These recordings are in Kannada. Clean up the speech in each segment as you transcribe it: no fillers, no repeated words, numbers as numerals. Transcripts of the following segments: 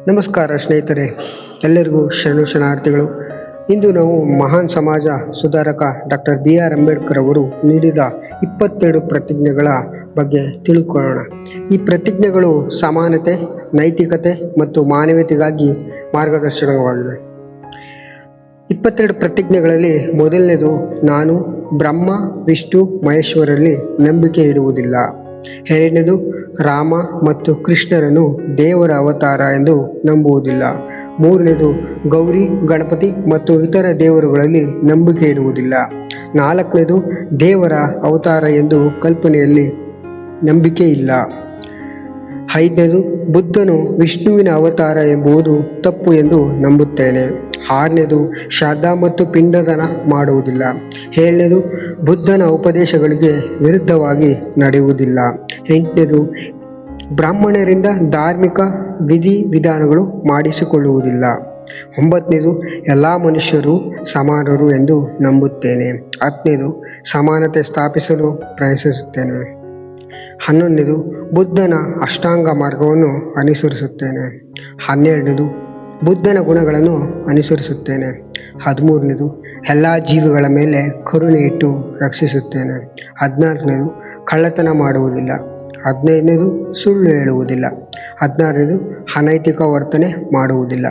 ನಮಸ್ಕಾರ ಸ್ನೇಹಿತರೆ, ಎಲ್ಲರಿಗೂ ಶರಣಾರ್ಥಿಗಳು. ಇಂದು ನಾವು ಮಹಾನ್ ಸಮಾಜ ಸುಧಾರಕ ಡಾಕ್ಟರ್ BR ಅಂಬೇಡ್ಕರ್ ಅವರು ನೀಡಿದ 22 ಪ್ರತಿಜ್ಞೆಗಳ ಬಗ್ಗೆ ತಿಳ್ಕೊಳ್ಳೋಣ. ಈ ಪ್ರತಿಜ್ಞೆಗಳು ಸಮಾನತೆ, ನೈತಿಕತೆ ಮತ್ತು ಮಾನವೀಯತೆಗಾಗಿ ಮಾರ್ಗದರ್ಶನವಾಗಿವೆ. 22 ಪ್ರತಿಜ್ಞೆಗಳಲ್ಲಿ ಮೊದಲನೇದು, ನಾನು ಬ್ರಹ್ಮ, ವಿಷ್ಣು, ಮಹೇಶ್ವರಲ್ಲಿ ನಂಬಿಕೆ ಇಡುವುದಿಲ್ಲ. ಎರಡನೇದು, ರಾಮ ಮತ್ತು ಕೃಷ್ಣರನ್ನು ದೇವರ ಅವತಾರ ಎಂದು ನಂಬುವುದಿಲ್ಲ. ಮೂರನೇದು, ಗೌರಿ, ಗಣಪತಿ ಮತ್ತು ಇತರ ದೇವರುಗಳಲ್ಲಿ ನಂಬಿಕೆ ಇಡುವುದಿಲ್ಲ. ನಾಲ್ಕನೇದು, ದೇವರ ಅವತಾರ ಎಂದು ಕಲ್ಪನೆಯಲ್ಲಿ ನಂಬಿಕೆ ಇಲ್ಲ. ಐದನೇದು, ಬುದ್ಧನು ವಿಷ್ಣುವಿನ ಅವತಾರ ಎಂಬುದು ತಪ್ಪು ಎಂದು ನಂಬುತ್ತೇನೆ. ಆರನೇದು, ಶ್ರಾದ್ದ ಮತ್ತು ಪಿಂಡದಾನ ಮಾಡುವುದಿಲ್ಲ. ಏಳನೇದು, ಬುದ್ಧನ ಉಪದೇಶಗಳಿಗೆ ವಿರುದ್ಧವಾಗಿ ನಡೆಯುವುದಿಲ್ಲ. ಎಂಟನೇದು, ಬ್ರಾಹ್ಮಣರಿಂದ ಧಾರ್ಮಿಕ ವಿಧಿವಿಧಾನಗಳು ಮಾಡಿಸಿಕೊಳ್ಳುವುದಿಲ್ಲ. ಒಂಬತ್ತನೇದು, ಎಲ್ಲ ಮನುಷ್ಯರು ಸಮಾನರು ಎಂದು ನಂಬುತ್ತೇನೆ. ಹತ್ತನೇದು, ಸಮಾನತೆ ಸ್ಥಾಪಿಸಲು ಪ್ರಯತ್ನಿಸುತ್ತೇನೆ. 11ನೇದು, ಬುದ್ಧನ ಅಷ್ಟಾಂಗ ಮಾರ್ಗವನ್ನು ಅನುಸರಿಸುತ್ತೇನೆ. 12ನೇದು, ಬುದ್ಧನ ಗುಣಗಳನ್ನು ಅನುಸರಿಸುತ್ತೇನೆ. 13ನೇದು, ಎಲ್ಲ ಜೀವಿಗಳ ಮೇಲೆ ಕರುಣೆ ಇಟ್ಟು ರಕ್ಷಿಸುತ್ತೇನೆ. 14ನೇದು, ಕಳ್ಳತನ ಮಾಡುವುದಿಲ್ಲ. 15ನೇದು, ಸುಳ್ಳು ಹೇಳುವುದಿಲ್ಲ. 16ನೇದು, ಅನೈತಿಕ ವರ್ತನೆ ಮಾಡುವುದಿಲ್ಲ.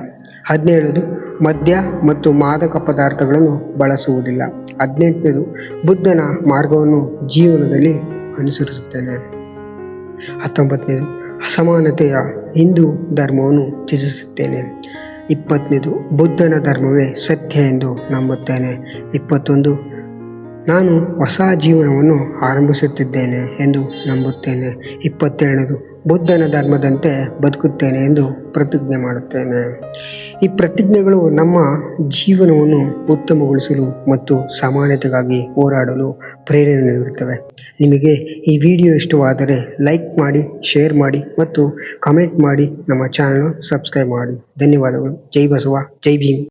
17ನೇದು, ಮದ್ಯ ಮತ್ತು ಮಾದಕ ಪದಾರ್ಥಗಳನ್ನು ಬಳಸುವುದಿಲ್ಲ. 18ನೇದು, ಬುದ್ಧನ ಮಾರ್ಗವನ್ನು ಜೀವನದಲ್ಲಿ ಅನುಸರಿಸುತ್ತೇನೆ. 19ನೇದು, ಅಸಮಾನತೆಯ ಹಿಂದೂ ಧರ್ಮವನ್ನು ತ್ಯಜಿಸುತ್ತೇನೆ. 20ನೇದು, ಬುದ್ಧನ ಧರ್ಮವೇ ಸತ್ಯ ಎಂದು ನಂಬುತ್ತೇನೆ. 21, ನಾನು ಹೊಸ ಜೀವನವನ್ನು ಆರಂಭಿಸುತ್ತಿದ್ದೇನೆ ಎಂದು ನಂಬುತ್ತೇನೆ. 22ನೇದು, ಬುದ್ಧನ ಧರ್ಮದಂತೆ ಬದುಕುತ್ತೇನೆ ಎಂದು ಪ್ರತಿಜ್ಞೆ ಮಾಡುತ್ತೇನೆ. ಈ ಪ್ರತಿಜ್ಞೆಗಳು ನಮ್ಮ ಜೀವನವನ್ನು ಉತ್ತಮಗೊಳಿಸಲು ಮತ್ತು ಸಮಾನತೆಗಾಗಿ ಹೋರಾಡಲು ಪ್ರೇರಣೆ ನೀಡುತ್ತವೆ. ನಿಮಗೆ ಈ ವಿಡಿಯೋ ಇಷ್ಟವಾದರೆ ಲೈಕ್ ಮಾಡಿ, ಶೇರ್ ಮಾಡಿ ಮತ್ತು ಕಮೆಂಟ್ ಮಾಡಿ. ನಮ್ಮ ಚಾನಲ್ ಸಬ್ಸ್ಕ್ರೈಬ್ ಮಾಡಿ. ಧನ್ಯವಾದಗಳು. ಜೈ ಬಸವ, ಜೈ ಭೀಮ್.